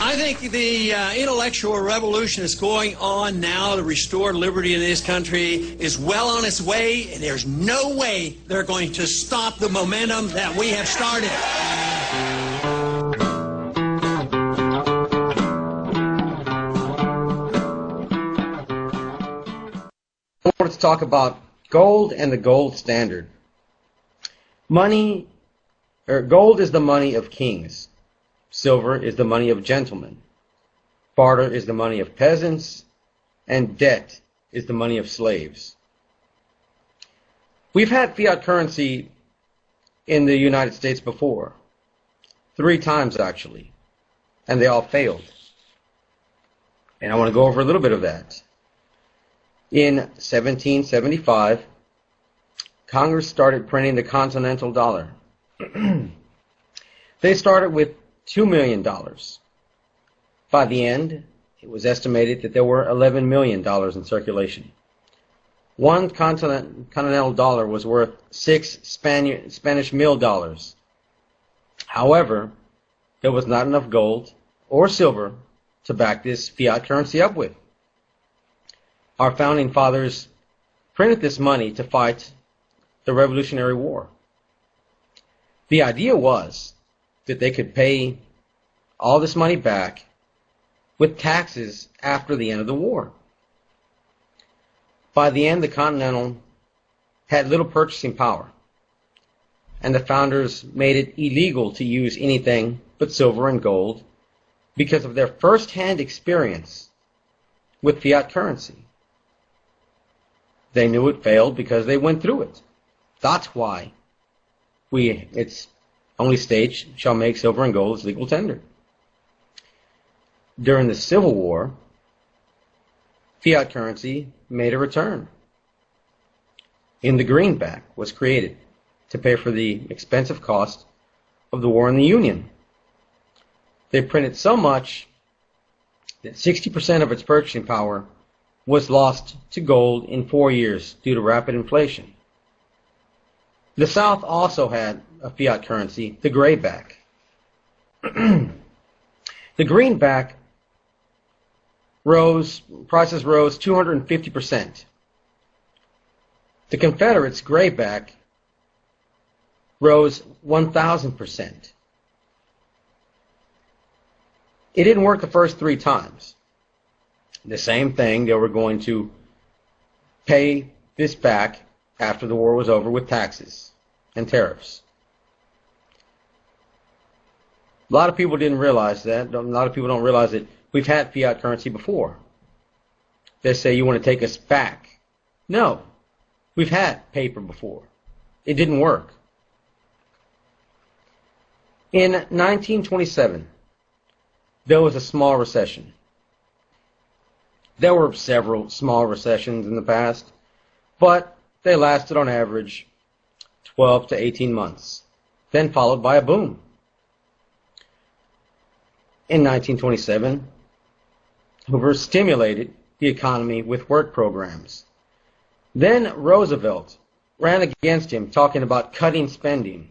I think the intellectual revolution that's going on now to restore liberty in this country is well on its way, and there's no way they're going to stop the momentum that we have started. I wanted to talk about gold and the gold standard. Gold is the money of kings. Silver is the money of gentlemen. Barter is the money of peasants. And debt is the money of slaves. We've had fiat currency in the United States before. 3 times, actually. And they all failed. And I want to go over a little bit of that. In 1775, Congress started printing the Continental dollar. They started with $2 million. By the end, it was estimated that there were $11 million in circulation. One continental dollar was worth 6 Spanish mill dollars. However, there was not enough gold or silver to back this fiat currency up with. Our founding fathers printed this money to fight the Revolutionary War. The idea was that they could pay all this money back with taxes after the end of the war. By the end, the Continental had little purchasing power, and the founders made it illegal to use anything but silver and gold because of their first-hand experience with fiat currency. They knew it failed because they went through it. That's why its only states shall make silver and gold as legal tender. During the Civil War, fiat currency made a return. The greenback was created to pay for the expensive cost of the war in the Union. They printed so much that 60% of its purchasing power was lost to gold in 4 years due to rapid inflation. The South also had a fiat currency, the grayback. The greenback prices rose 250%. The Confederates' grayback rose 1,000%. It didn't work the first 3 times. The same thing, they were going to pay this back after the war was over with taxes and tariffs. A lot of people didn't realize that. A lot of people don't realize that we've had fiat currency before. They say, you want to take us back. No. We've had paper before. It didn't work. In 1927, there was a small recession. There were several small recessions in the past, but they lasted on average 12 to 18 months, then followed by a boom. In 1927, Hoover stimulated the economy with work programs. Then Roosevelt ran against him, talking about cutting spending.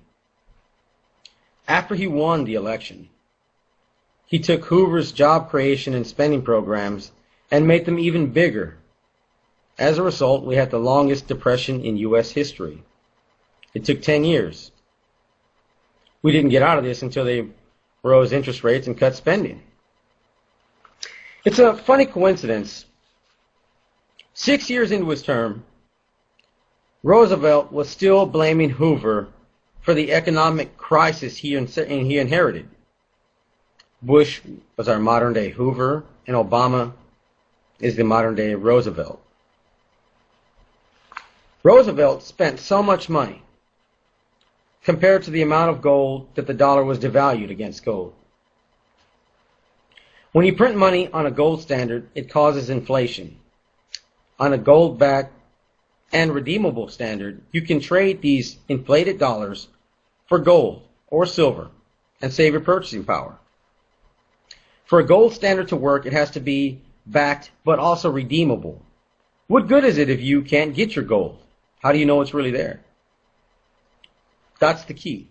After he won the election, he took Hoover's job creation and spending programs and made them even bigger. As a result, we had the longest depression in U.S. history. It took 10 years. We didn't get out of this until they rose interest rates and cut spending. It's a funny coincidence. 6 years into his term, Roosevelt was still blaming Hoover for the economic crisis he inherited. Bush was our modern-day Hoover, and Obama is the modern-day Roosevelt. Roosevelt spent so much money compared to the amount of gold that the dollar was devalued against gold. When you print money on a gold standard, it causes inflation. On a gold-backed and redeemable standard, you can trade these inflated dollars for gold or silver and save your purchasing power. For a gold standard to work, it has to be backed but also redeemable. What good is it if you can't get your gold? How do you know it's really there? That's the key.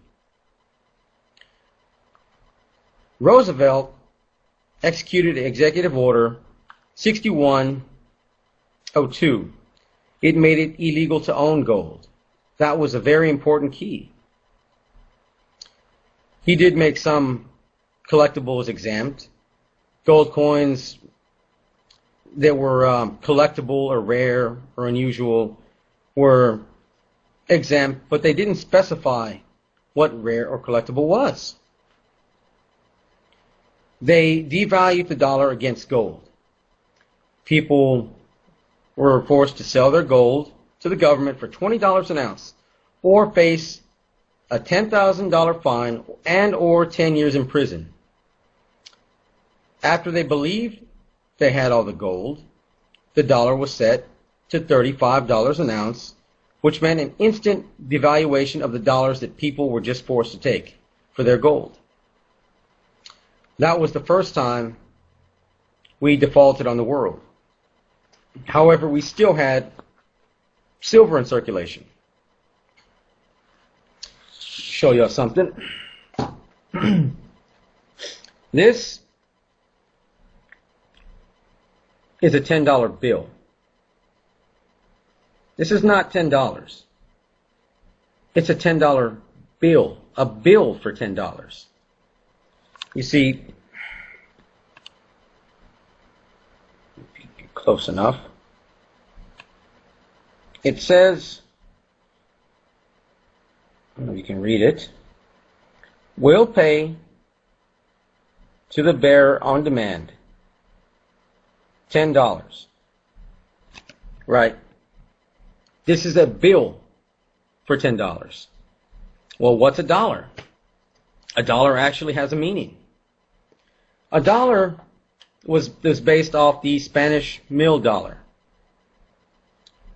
Roosevelt executed Executive Order 6102. It made it illegal to own gold. That was a very important key. He did make some collectibles exempt. Gold coins that were collectible or rare or unusual were exempt, but they didn't specify what rare or collectible was. They devalued the dollar against gold. People were forced to sell their gold to the government for $20 an ounce or face a $10,000 fine and or 10 years in prison. After they believed they had all the gold, the dollar was set to $35 an ounce, which meant an instant devaluation of the dollars that people were just forced to take for their gold. That was the first time we defaulted on the world. However, we still had silver in circulation. Show you something. This is a $10 bill. This is not $10. It's a $10 bill, a bill for $10. You see, close enough. It says, I don't know if you can read it, will pay to the bearer on demand $10. Right. This is a bill for $10. Well, what's a dollar? A dollar actually has a meaning. A dollar was based off the Spanish mil dollar.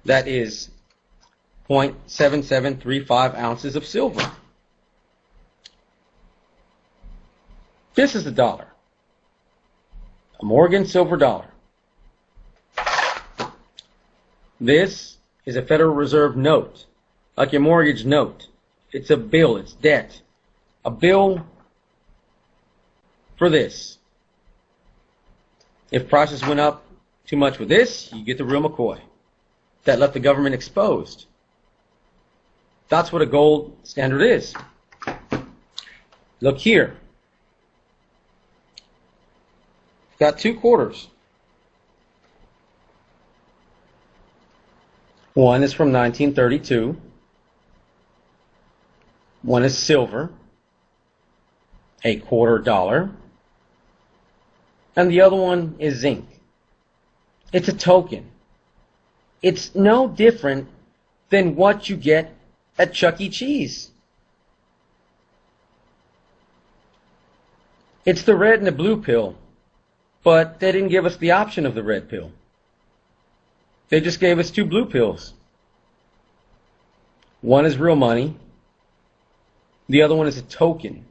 That is 0.7735 ounces of silver. This is a dollar. A Morgan silver dollar. This is a Federal Reserve note, like your mortgage note. It's a bill, it's debt. A bill for this. If prices went up too much with this, you get the real McCoy. That left the government exposed. That's what a gold standard is. Look here. Got two quarters. One is from 1932. One is silver, a $quarter. And the other one is zinc. It's a token. It's no different than what you get at Chuck E. Cheese. It's the red and the blue pill, but they didn't give us the option of the red pill. They just gave us two blue pills. One is real money. The other one is a token.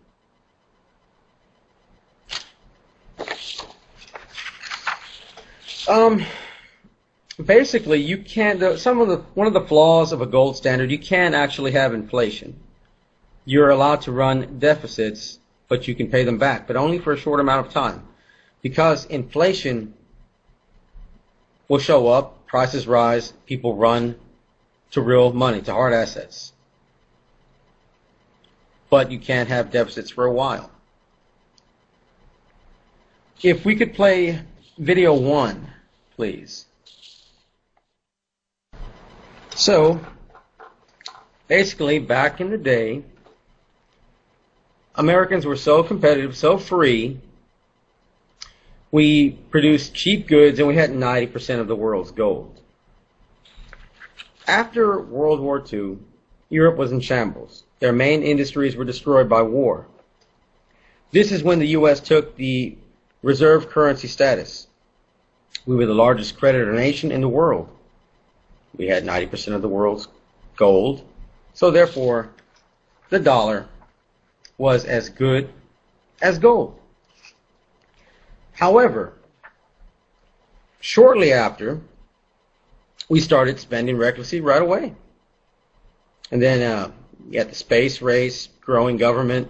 Basically, you can't. One of the flaws of a gold standard, you can't actually have inflation. You're allowed to run deficits, but you can pay them back, but only for a short amount of time, because inflation will show up, prices rise, people run to real money, to hard assets. But you can't have deficits for a while. If we could play video 1, please. So, basically, back in the day, Americans were so competitive, so free, we produced cheap goods and we had 90% of the world's gold. After World War II, Europe was in shambles. Their main industries were destroyed by war. This is when the U.S. took the reserve currency status. We were the largest creditor nation in the world. We had 90% of the world's gold. So therefore, the dollar was as good as gold. However, shortly after, we started spending recklessly right away. And then you had the space race, growing government,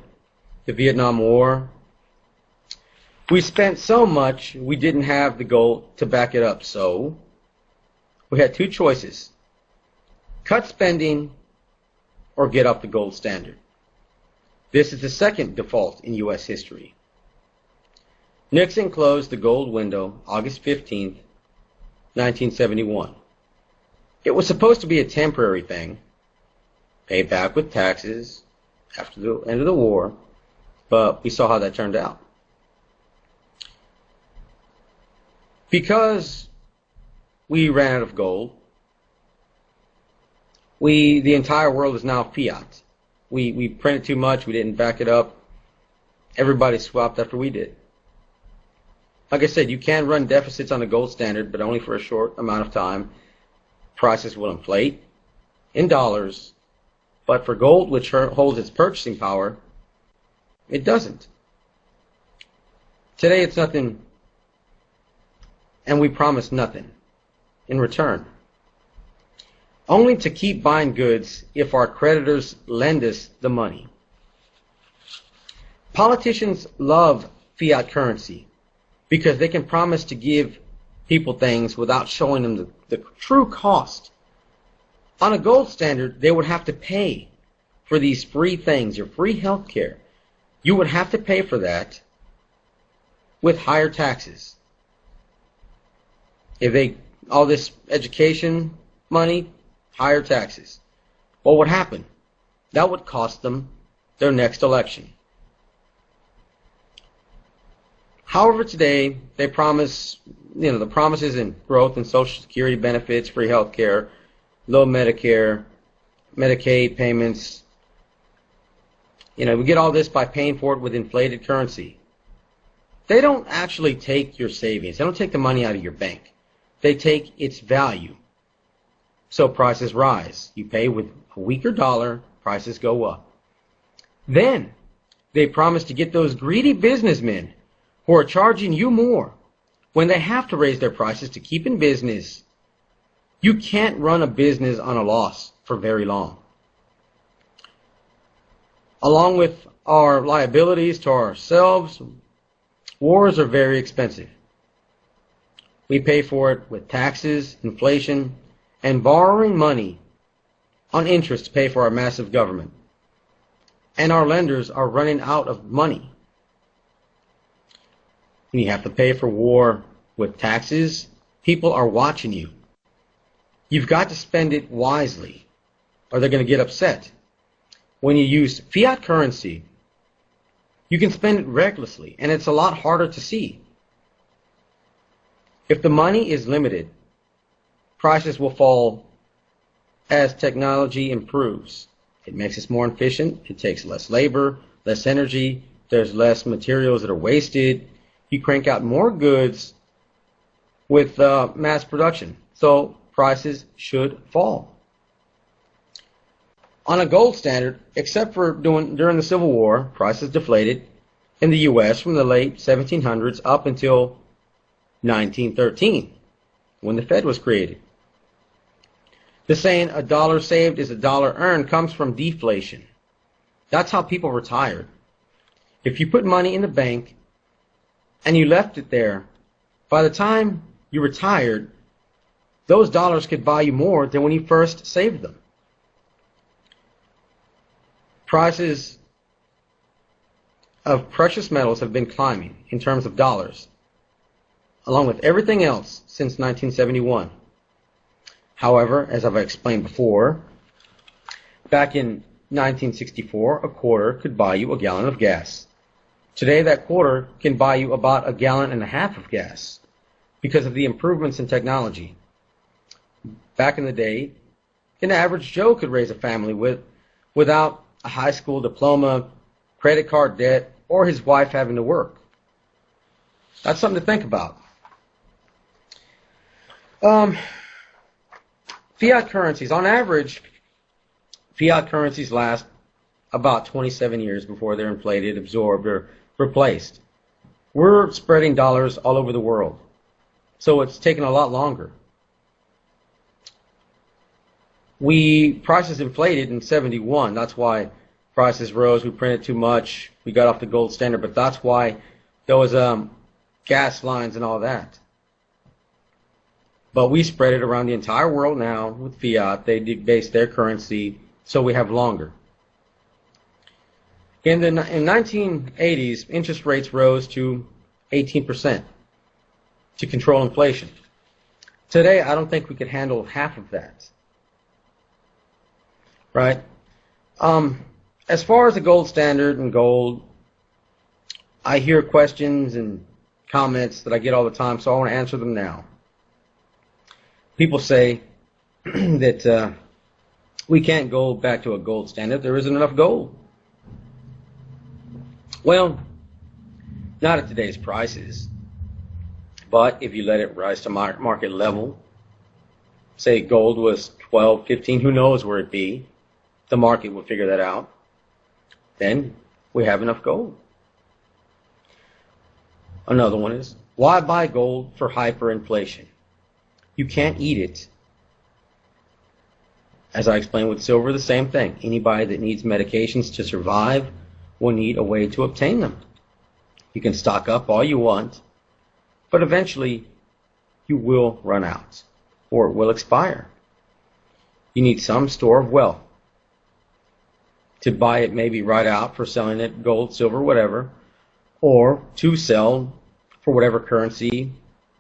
the Vietnam War. We spent so much, we didn't have the gold to back it up, so we had two choices: cut spending or get off the gold standard. This is the second default in U.S. history. Nixon closed the gold window August 15th, 1971. It was supposed to be a temporary thing, paid back with taxes after the end of the war, but we saw how that turned out. Because we ran out of gold, the entire world is now fiat. We printed too much, we didn't back it up. Everybody swapped after we did. Like I said, you can run deficits on the gold standard, but only for a short amount of time. Prices will inflate in dollars, but for gold, which holds its purchasing power, it doesn't. Today it's nothing, and we promise nothing in return. Only to keep buying goods if our creditors lend us the money. Politicians love fiat currency because they can promise to give people things without showing them the true cost. On a gold standard, they would have to pay for these free things, your free health care. You would have to pay for that with higher taxes. If all this education money, higher taxes. What would happen? That would cost them their next election. However, today they promise, the promises in growth in Social Security benefits, free health care, low Medicare, Medicaid payments. We get all this by paying for it with inflated currency. They don't actually take your savings. They don't take the money out of your bank. They take its value. So prices rise. You pay with a weaker dollar, prices go up. Then they promise to get those greedy businessmen who are charging you more when they have to raise their prices to keep in business. You can't run a business on a loss for very long. Along with our liabilities to ourselves, wars are very expensive. We pay for it with taxes, inflation, and borrowing money on interest to pay for our massive government. And our lenders are running out of money. When you have to pay for war with taxes, people are watching you. You've got to spend it wisely, or they're going to get upset. When you use fiat currency, you can spend it recklessly, and it's a lot harder to see. If the money is limited, prices will fall as technology improves. It makes us more efficient. It takes less labor, less energy. There's less materials that are wasted. You crank out more goods with mass production. So prices should fall. On a gold standard, except for during the Civil War, prices deflated in the U.S. from the late 1700s up until 1913, when the Fed was created. The saying, "a dollar saved is a dollar earned," comes from deflation. That's how people retired. If you put money in the bank and you left it there, by the time you retired, those dollars could buy you more than when you first saved them. Prices of precious metals have been climbing in terms of dollars, along with everything else since 1971. However, as I've explained before, back in 1964, a quarter could buy you a gallon of gas. Today, that quarter can buy you about a gallon and a half of gas because of the improvements in technology. Back in the day, an average Joe could raise a family without a high school diploma, credit card debt, or his wife having to work. That's something to think about. Fiat currencies, on average, fiat currencies last about 27 years before they're inflated, absorbed, or replaced. We're spreading dollars all over the world, so it's taken a lot longer. Prices inflated in 71. That's why prices rose. We printed too much. We got off the gold standard, but that's why those gas lines and all that. But we spread it around the entire world now with fiat. They debase their currency, so we have longer. In 1980s, interest rates rose to 18% to control inflation. Today, I don't think we could handle half of that. Right? As far as the gold standard and gold, I hear questions and comments that I get all the time, so I want to answer them now. People say that we can't go back to a gold standard. There isn't enough gold. Well, not at today's prices. But if you let it rise to market level, say gold was 12, 15, who knows where it'd be. The market will figure that out. Then we have enough gold. Another one is, why buy gold for hyperinflation? You can't eat it. As I explained with silver, the same thing. Anybody that needs medications to survive will need a way to obtain them. You can stock up all you want, but eventually you will run out, or it will expire. You need some store of wealth to buy it maybe right out for selling it, gold, silver, whatever, or to sell for whatever currency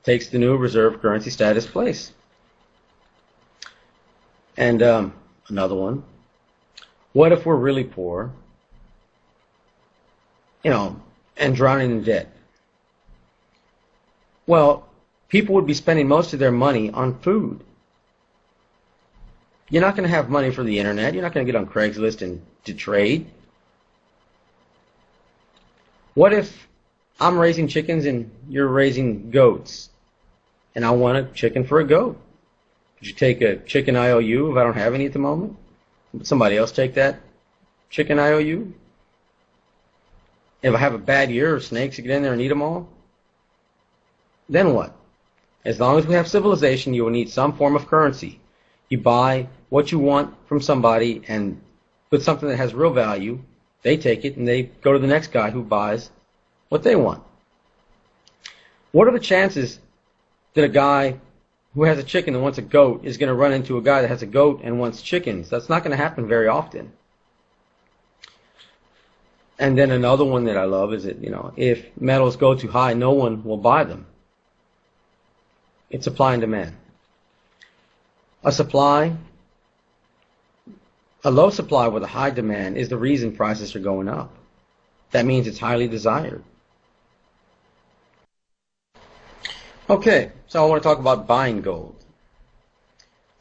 takes the new reserve currency status place. And another one, what if we're really poor, and drowning in debt? Well, people would be spending most of their money on food. You're not going to have money for the internet. You're not going to get on Craigslist and to trade. What if I'm raising chickens and you're raising goats, and I want a chicken for a goat? Could you take a chicken IOU if I don't have any at the moment? Would somebody else take that chicken IOU? If I have a bad year or snakes get in there and eat them all, then what? As long as we have civilization, you will need some form of currency. You buy what you want from somebody, and with something that has real value, they take it and they go to the next guy who buys what they want. What are the chances that a guy who has a chicken and wants a goat is going to run into a guy that has a goat and wants chickens? That's not going to happen very often. And then another one that I love is that, if metals go too high, no one will buy them. It's supply and demand. A low supply with a high demand is the reason prices are going up. That means it's highly desired. Okay, so I want to talk about buying gold.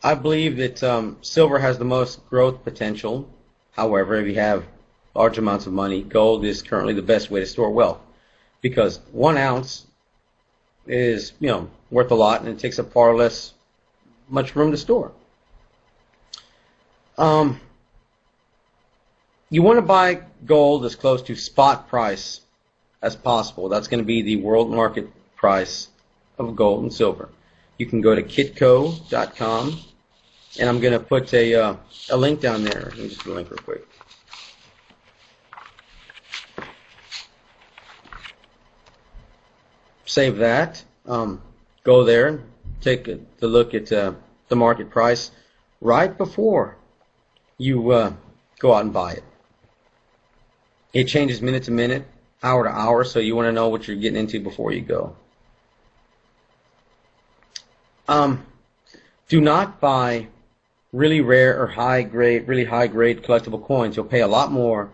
I believe that silver has the most growth potential. However, if you have large amounts of money, gold is currently the best way to store wealth, because 1 ounce is, worth a lot, and it takes up far less much room to store. You want to buy gold as close to spot price as possible. That's going to be the world market price of gold and silver. You can go to kitco.com, and I'm going to put a link down there. Let me just do a link real quick. Save that. Go there and take the look at the market price right before you go out and buy it. It changes minute to minute, hour to hour, so you want to know what you're getting into before you go. Do not buy really rare or really high grade collectible coins. You'll pay a lot more,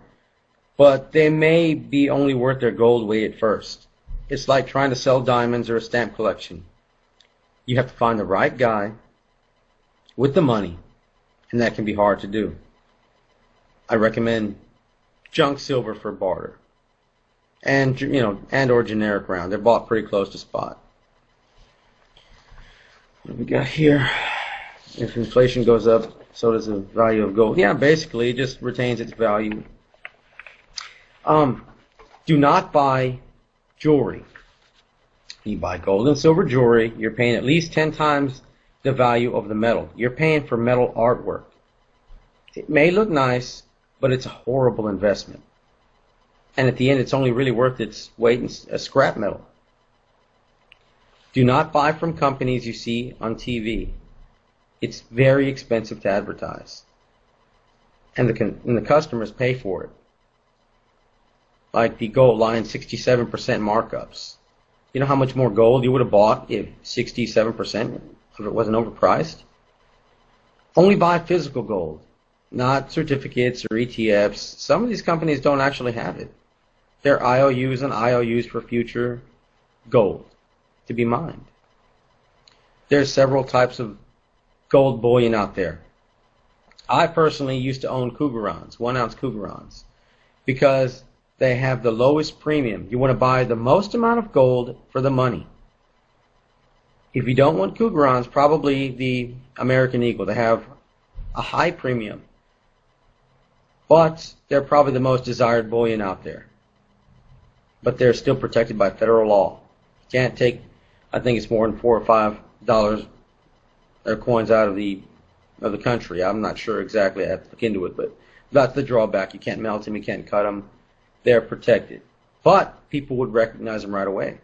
but they may be only worth their gold weight at first. It's like trying to sell diamonds or a stamp collection. You have to find the right guy with the money, and that can be hard to do. I recommend junk silver for barter, and or generic round. They're bought pretty close to spot. What do we got here? If inflation goes up, so does the value of gold. Yeah, basically, it just retains its value. Do not buy jewelry. You buy gold and silver jewelry, you're paying at least 10 times the value of the metal. You're paying for metal artwork. It may look nice, but it's a horrible investment. And at the end, it's only really worth its weight in scrap metal. Do not buy from companies you see on TV. It's very expensive to advertise. And the customers pay for it. Like the gold line, 67% markups. You know how much more gold you would have bought if 67% if it wasn't overpriced? Only buy physical gold, not certificates or ETFs. Some of these companies don't actually have it. They're IOUs and IOUs for future gold to be mined. There's several types of gold bullion out there. I personally used to own Cougarons, 1 ounce Cougarons, because they have the lowest premium. You want to buy the most amount of gold for the money. If you don't want Cougarons, probably the American Eagle. They have a high premium, but they're probably the most desired bullion out there. But they're still protected by federal law. You can't take, I think it's more than $4 or $5 their coins out of the country. I'm not sure exactly. I have to look into it, but that's the drawback. You can't melt them. You can't cut them. They're protected. But people would recognize them right away.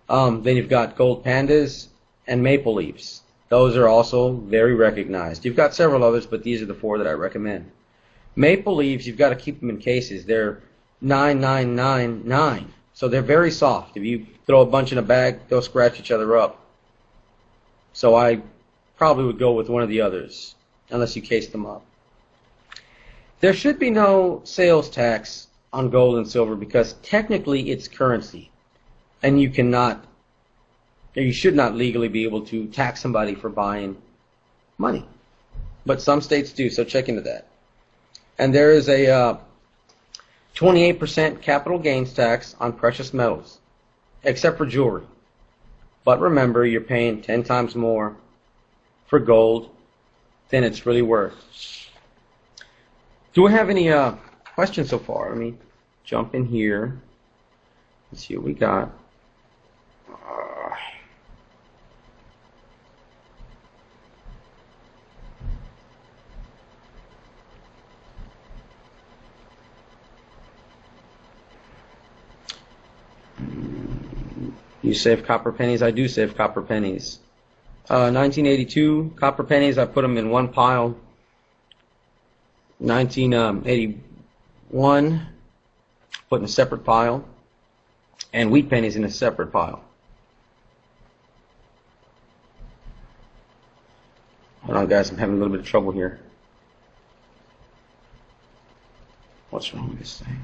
Then you've got gold pandas and maple leafs. Those are also very recognized. You've got several others, but these are the 4 that I recommend. Maple leaves, you've got to keep them in cases. They're 9999. So they're very soft. If you throw a bunch in a bag, they'll scratch each other up. So I probably would go with one of the others, unless you case them up. There should be no sales tax on gold and silver because technically it's currency. And you cannot, or you should not legally be able to tax somebody for buying money. But some states do, so check into that. And there is a 28% capital gains tax on precious metals, except for jewelry. But remember, you're paying 10 times more for gold than it's really worth. Do we have any questions so far? Let me jump in here. Let's see what we got. You save copper pennies? I do save copper pennies. 1982 copper pennies, I put them in one pile. 1981, put in a separate pile. And wheat pennies in a separate pile. Hold on, guys, I'm having a little bit of trouble here. What's wrong with this thing?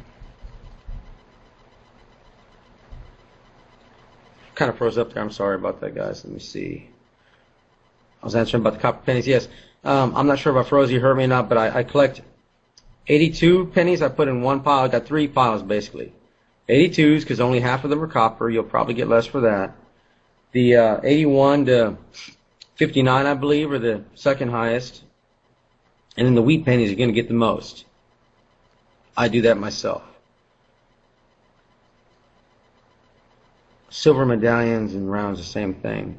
Kind of froze up there. I'm sorry about that, guys. Let me see. I was answering about the copper pennies. Yes. I'm not sure if I froze you, heard me or not, but I collect 82 pennies. I put in one pile. I got 3 piles, basically. 82s, because only half of them are copper. You'll probably get less for that. The 81 to 59, I believe, are the second highest. And then the wheat pennies are going to get the most. I do that myself. Silver medallions and rounds, the same thing.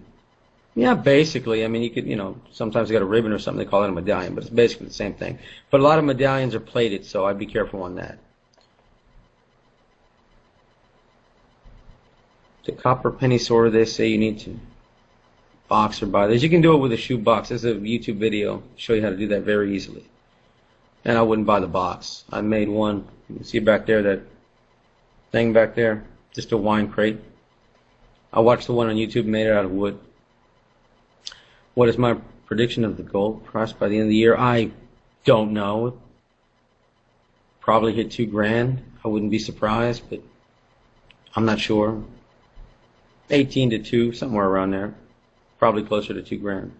Yeah, basically. I mean, you could, sometimes you got a ribbon or something, they call it a medallion, but it's basically the same thing. But a lot of medallions are plated, so I'd be careful on that. The copper penny sorter, they say you need to box or buy this. You can do it with a shoe box. There's a YouTube video to show you how to do that very easily. And I wouldn't buy the box. I made one. You can see back there, that thing back there, just a wine crate. I watched the one on YouTube, made it out of wood. What is my prediction of the gold price by the end of the year? I don't know. Probably hit $2,000. I wouldn't be surprised, but I'm not sure. 18 to 2, somewhere around there. Probably closer to $2,000.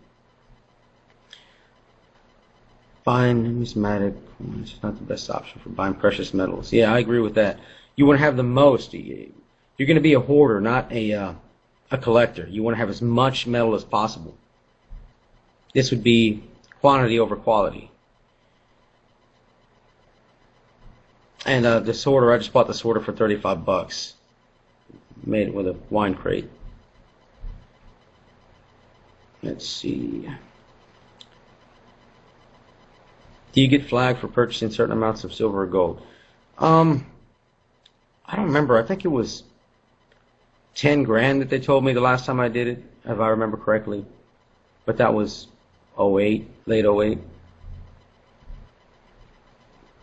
Buying numismatic coins is not the best option for buying precious metals. Yeah, I agree with that. You want to have the most. You're going to be a hoarder, not a collector. You want to have as much metal as possible. This would be quantity over quality. And the sorter, I just bought the sorter for $35. Made it with a wine crate. Let's see. Do you get flagged for purchasing certain amounts of silver or gold? I don't remember. I think it was 10 grand that they told me the last time I did it, if I remember correctly. But that was '08, late '08.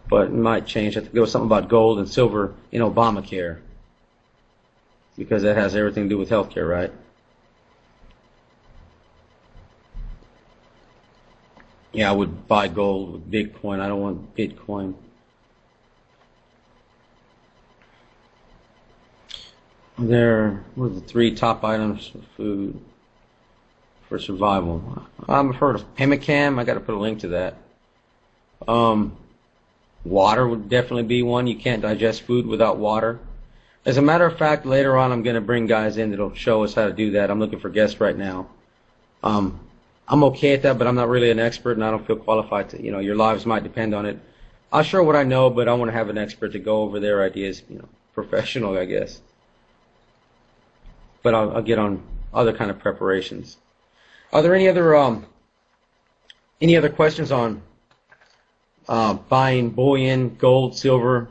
But it might change. I think there was something about gold and silver in Obamacare, because that has everything to do with healthcare, right? Yeah, I would buy gold with Bitcoin. I don't want Bitcoin. There were the 3 top items for food for survival. I've heard of pemmican. I got to put a link to that. Water would definitely be one. You can't digest food without water. As a matter of fact, later on I'm going to bring guys in that'll show us how to do that. I'm looking for guests right now. I'm okay at that, but I'm not really an expert, and I don't feel qualified to, your lives might depend on it. I'll share what I know, but I want to have an expert to go over their ideas, professional, I guess. But I'll get on other kind of preparations. Are there any other questions on buying bullion, gold, silver?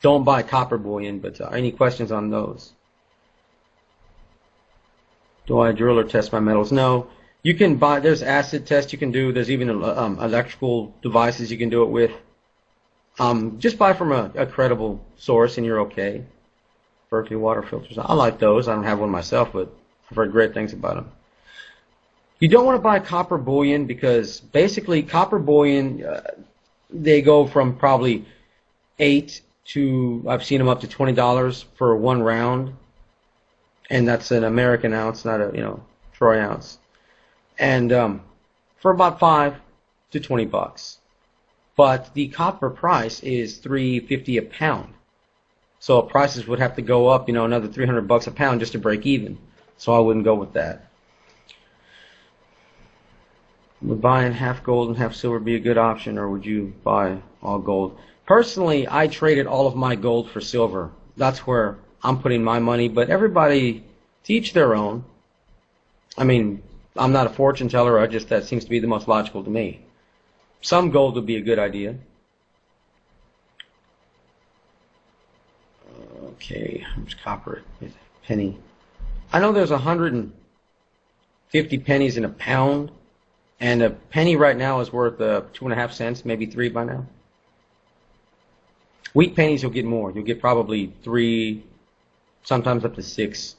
Don't buy copper bullion, but any questions on those? Do I drill or test my metals? No. You can buy, there's acid tests you can do. There's even electrical devices you can do it with. Just buy from a credible source and you're okay. Berkeley water filters. I like those. I don't have one myself, but I've heard great things about them. You don't want to buy copper bullion because basically copper bullion, they go from probably 8 to, I've seen them up to $20 for 1 round. And that's an American ounce, not a, troy ounce. And for about $5 to $20. But the copper price is $3.50 a pound. So prices would have to go up, another $300 a pound just to break even. So I wouldn't go with that. Would buying half gold and half silver be a good option, or would you buy all gold? Personally, I traded all of my gold for silver. That's where I'm putting my money, but everybody to each their own. I mean, I'm not a fortune teller, that seems to be the most logical to me. Some gold would be a good idea. Okay, how much copper is a penny? I know there's 150 pennies in a pound, and a penny right now is worth 2.5 cents, maybe 3 by now. Wheat pennies you'll get more. You'll get probably 3, sometimes up to 6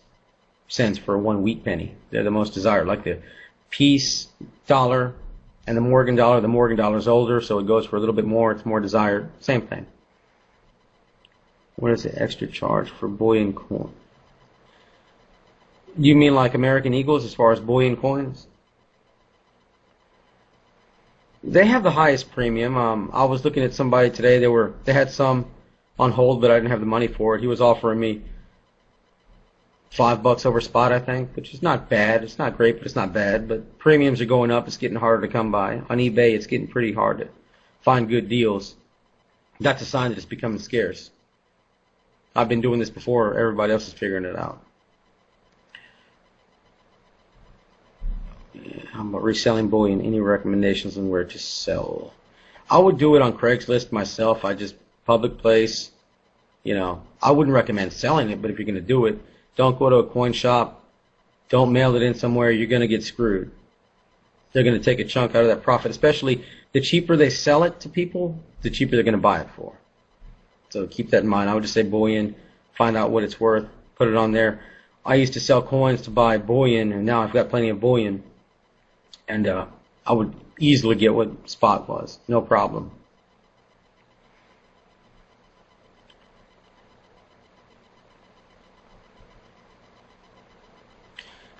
cents for 1 wheat penny. They're the most desired, like the peace dollar and the Morgan dollar. The Morgan dollar is older, so it goes for a little bit more. It's more desired. Same thing. What is the extra charge for bullion coin? You mean like American Eagles as far as bullion coins? They have the highest premium. I was looking at somebody today. They had some on hold, but I didn't have the money for it. He was offering me $5 over spot, I think, which is not bad. It's not great, but it's not bad. But premiums are going up. It's getting harder to come by. On eBay, it's getting pretty hard to find good deals. That's a sign that it's becoming scarce. I've been doing this before everybody else is figuring it out. How about reselling bullion? Any recommendations on where to sell? I would do it on Craigslist myself. Public place. I wouldn't recommend selling it, but if you're going to do it, don't go to a coin shop. Don't mail it in somewhere. You're going to get screwed. They're going to take a chunk out of that profit, especially the cheaper they sell it to people, the cheaper they're going to buy it for. So keep that in mind. I would just say bullion, find out what it's worth, put it on there. I used to sell coins to buy bullion, and now I've got plenty of bullion. And I would easily get what spot was. No problem.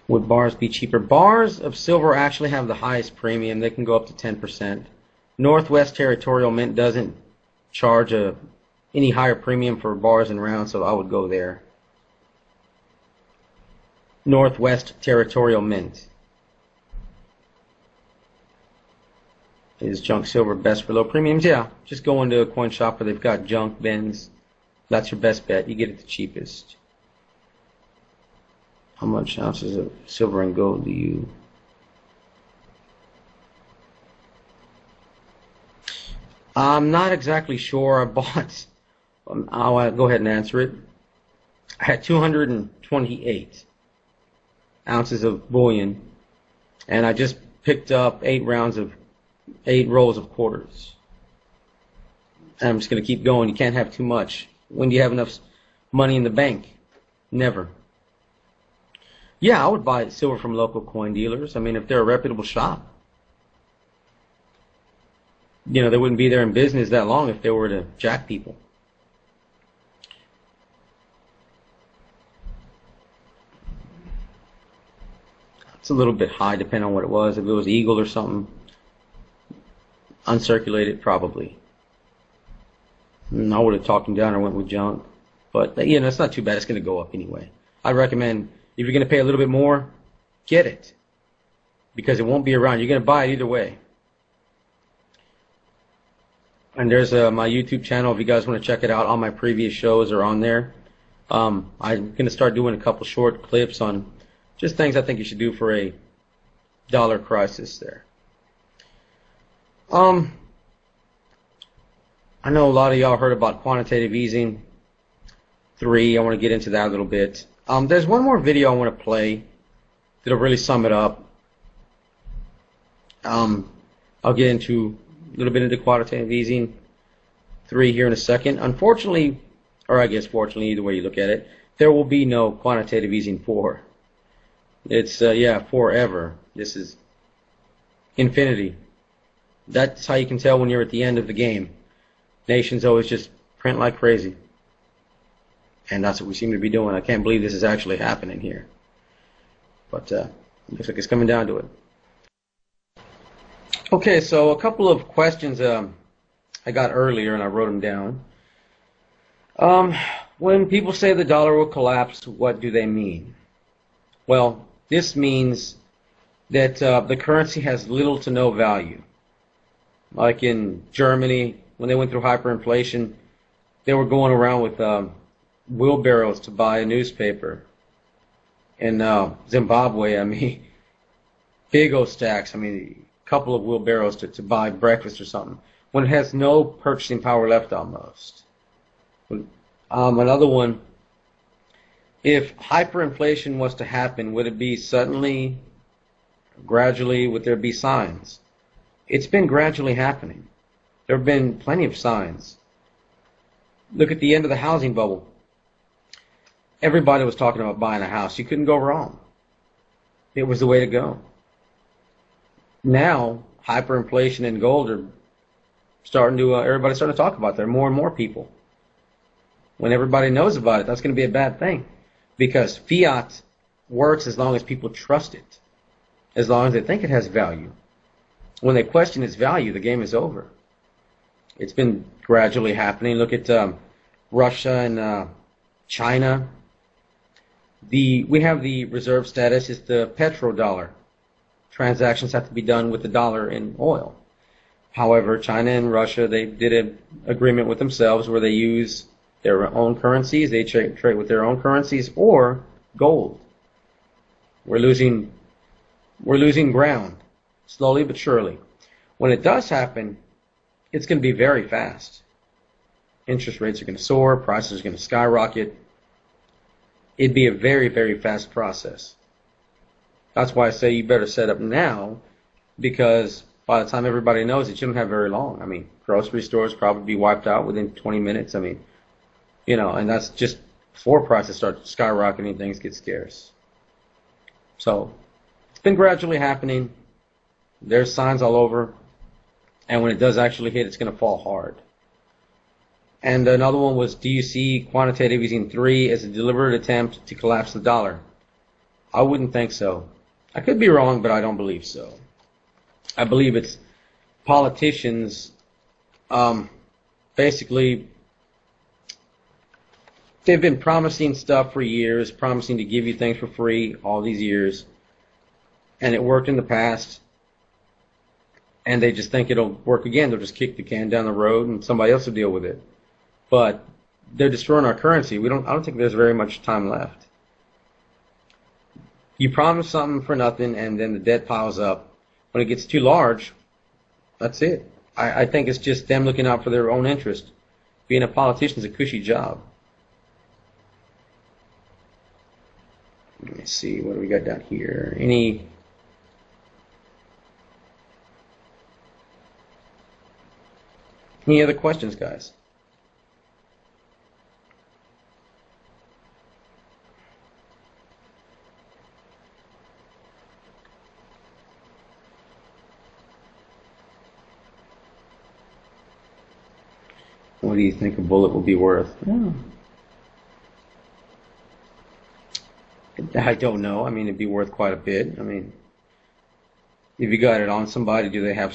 Would bars be cheaper? Bars of silver actually have the highest premium. They can go up to 10%. Northwest Territorial Mint doesn't charge any higher premium for bars and rounds, so I would go there. Northwest Territorial Mint. Is junk silver best for low premiums? Yeah, just go into a coin shop where they've got junk bins. That's your best bet. You get it the cheapest. How much ounces of silver and gold do you? I'm not exactly sure. I bought I'll go ahead and answer it. I had 228 ounces of bullion, and I just picked up 8 rolls of quarters. And I'm just going to keep going. You can't have too much. When do you have enough money in the bank? Never. Yeah, I would buy silver from local coin dealers. I mean, if they're a reputable shop. You know, they wouldn't be there in business that long if they were to jack people. It's a little bit high depending on what it was. If it was Eagle or something, uncirculated probably. I would have talked him down or went with junk. But, you know, it's not too bad. It's going to go up anyway. I'd recommend, if you're going to pay a little bit more, get it. Because it won't be around. You're going to buy it either way. And there's my YouTube channel. If you guys want to check it out, all my previous shows are on there. I'm going to start doing a couple short clips on just things I think you should do for a dollar crisis there. I know a lot of y'all heard about quantitative easing 3. I want to get into that a little bit. There's one more video I want to play that'll really sum it up. I'll get into a little bit into quantitative easing 3 here in a second. Unfortunately, or I guess fortunately, either way you look at it, there will be no quantitative easing 4. It's, forever. This is infinity. That's how you can tell when you're at the end of the game. Nations always just print like crazy. And that's what we seem to be doing. I can't believe this is actually happening here. But looks like it's coming down to it. Okay, so a couple of questions I got earlier, and I wrote them down. When people say the dollar will collapse, what do they mean? Well, this means that the currency has little to no value. Like in Germany, when they went through hyperinflation, they were going around with wheelbarrows to buy a newspaper. In Zimbabwe, I mean, big old stacks. I mean, a couple of wheelbarrows to buy breakfast or something. When it has no purchasing power left almost. Another one, if hyperinflation was to happen, would it be suddenly, gradually, would there be signs? It's been gradually happening. There have been plenty of signs. Look at the end of the housing bubble. Everybody was talking about buying a house. You couldn't go wrong. It was the way to go. Now, hyperinflation and gold are starting to, everybody's starting to talk about it. There are more and more people. When everybody knows about it, that's going to be a bad thing. Because fiat works as long as people trust it. As long as they think it has value. When they question its value, the game is over. It's been gradually happening. Look at Russia and China. We have the reserve status. It's the petrodollar. Transactions have to be done with the dollar and oil. However, China and Russia, they did an agreement with themselves where they use their own currencies. They trade with their own currencies or gold. We're losing ground, slowly but surely. When it does happen, it's going to be very fast. Interest rates are going to soar. Prices are going to skyrocket. It'd be a very, very fast process. That's why I say you better set up now, because by the time everybody knows it, you don't have very long. I mean, grocery stores probably be wiped out within 20 minutes. I mean, you know, and that's just before prices start skyrocketing, things get scarce. So it's been gradually happening. There's signs all over. And when it does actually hit, it's going to fall hard. And another one was, do you see quantitative easing 3 as a deliberate attempt to collapse the dollar? I wouldn't think so. I could be wrong, but I don't believe so. I believe it's politicians, basically, they've been promising stuff for years, promising to give you things for free all these years. And it worked in the past. And they just think it'll work again. They'll just kick the can down the road and somebody else will deal with it. But they're destroying our currency. I don't think there's very much time left. You promise something for nothing and then the debt piles up. When it gets too large, that's it. I think it's just them looking out for their own interest. being a politician is a cushy job. Let me see, what do we got down here? Any other questions, guys? What do you think a bullet will be worth? Yeah. I don't know. I mean, it'd be worth quite a bit. I mean, if you got it on somebody, do they have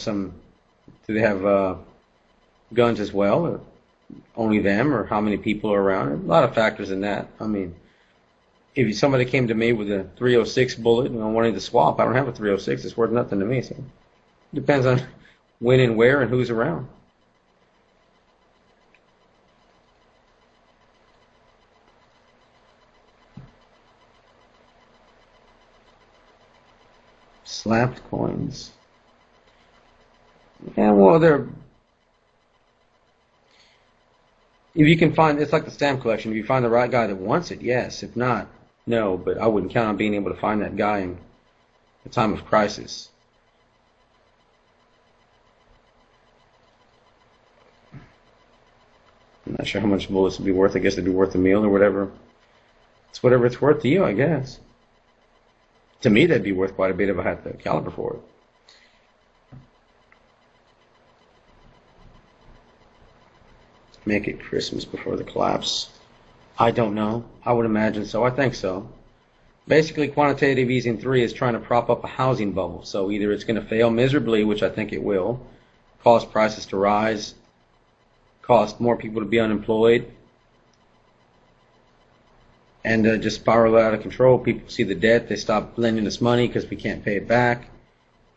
guns as well, or only them, or how many people are around? A lot of factors in that. I mean, if somebody came to me with a 306 bullet and I wanted to swap, I don't have a 306. It's worth nothing to me. So it depends on when and where and who's around. Slapped coins. Yeah, well, if you can find, it's like the stamp collection. If you find the right guy that wants it, yes. If not, no. But I wouldn't count on being able to find that guy in a time of crisis. I'm not sure how much bullets would be worth. I guess it'd be worth a meal or whatever. It's whatever it's worth to you, I guess. To me, that'd be worth quite a bit if I had the caliber for it. Make it Christmas before the collapse. I don't know. I would imagine so. I think so. Basically, quantitative easing 3 is trying to prop up a housing bubble. So either it's going to fail miserably, which I think it will, cause prices to rise, cause more people to be unemployed, and just spiral out of control. People see the debt, they stop lending us money because we can't pay it back.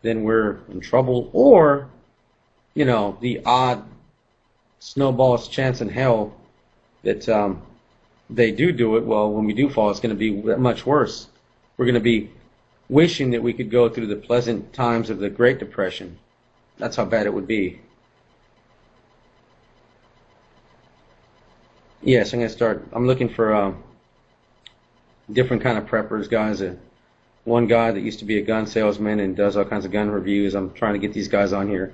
Then we're in trouble. Or, you know, the odd snowball's chance in hell that they do it. Well, when we do fall, it's going to be much worse. We're going to be wishing that we could go through the pleasant times of the Great Depression. That's how bad it would be. Yes, I'm going to start. I'm looking for different kind of preppers, guys. One guy that used to be a gun salesman and does all kinds of gun reviews. I'm trying to get these guys on here,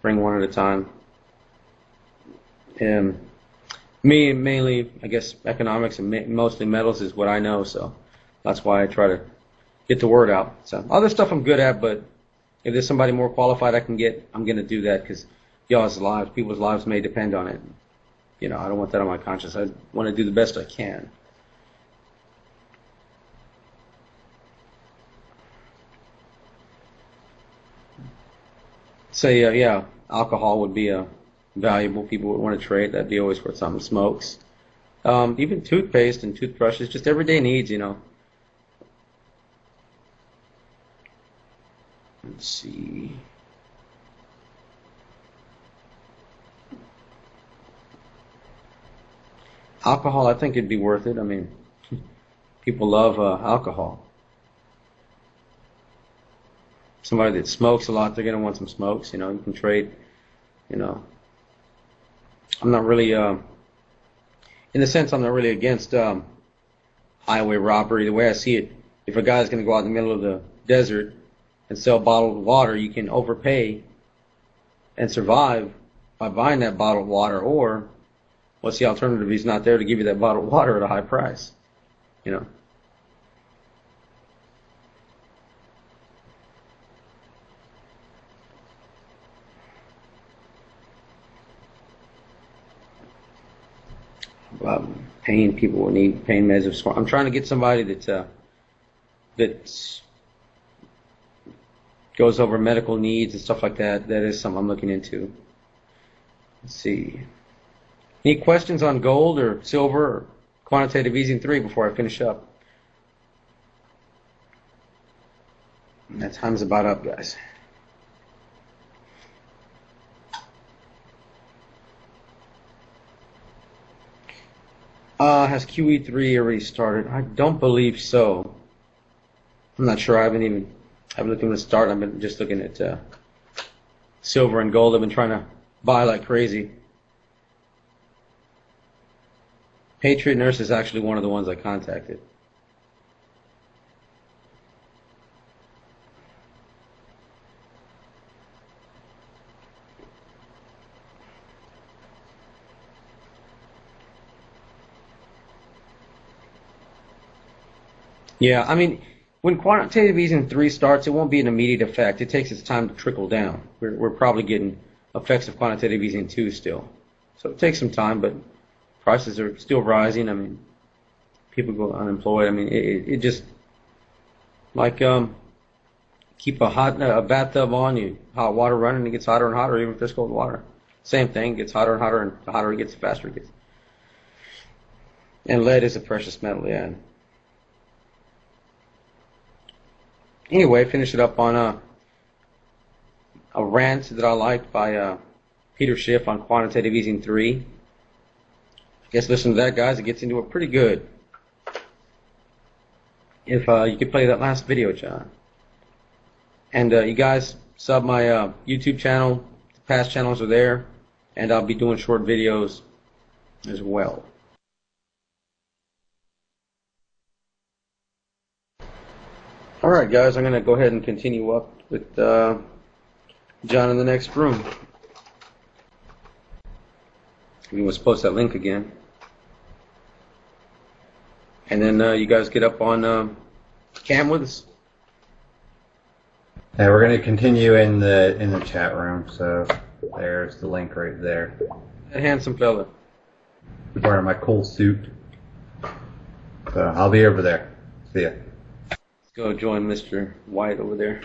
bring one at a time. Me, mainly, I guess, economics and mostly metals is what I know, so that's why I try to get the word out. So other stuff I'm good at, but if there's somebody more qualified I can get, I'm going to do that because y'all's lives, people's lives may depend on it. You know, I don't want that on my conscience. I want to do the best I can. Say, yeah, alcohol would be valuable. People would want to trade. That'd be always worth something. Smokes. Even toothpaste and toothbrushes, just everyday needs, you know. Let's see. Alcohol, I think it'd be worth it. I mean, people love alcohol. Somebody that smokes a lot, they're going to want some smokes. You know, you can trade, you know. I'm not really, in the sense, I'm not really against highway robbery. The way I see it, if a guy's going to go out in the middle of the desert and sell bottled water, you can overpay and survive by buying that bottled water. Or what's the alternative? He's not there to give you that bottled water at a high price, you know. Pain, people will need pain meds. I'm trying to get somebody that goes over medical needs and stuff like that. That is something I'm looking into. Let's see. Any questions on gold or silver or quantitative easing 3 before I finish up? And that time's about up, guys. Has QE3 already started? I don't believe so. I'm not sure. I haven't looked at the start. I've been just looking at silver and gold. I've been trying to buy like crazy. Patriot Nurse is actually one of the ones I contacted. Yeah, I mean, when quantitative easing 3 starts, it won't be an immediate effect. It takes its time to trickle down. We're probably getting effects of quantitative easing 2 still. So it takes some time, but prices are still rising. I mean, people go unemployed. I mean, it just, like, keep a bathtub on, you hot water running, it gets hotter and hotter, even if there's cold water. Same thing, it gets hotter and hotter, and the hotter it gets, the faster it gets. And lead is a precious metal, yeah. Anyway, finish it up on a rant that I liked by Peter Schiff on quantitative easing 3. I guess listen to that, guys. It gets into it pretty good. If you could play that last video, John. And you guys sub my YouTube channel. The past channels are there. And I'll be doing short videos as well. Alright, guys, I'm going to go ahead and continue up with John in the next room. We must post that link again. And then you guys get up on cam with us. Yeah, we're going to continue in the chat room, so there's the link right there. That handsome fella. I'm wearing my cool suit. So I'll be over there. See ya. Go join Mr. White over there.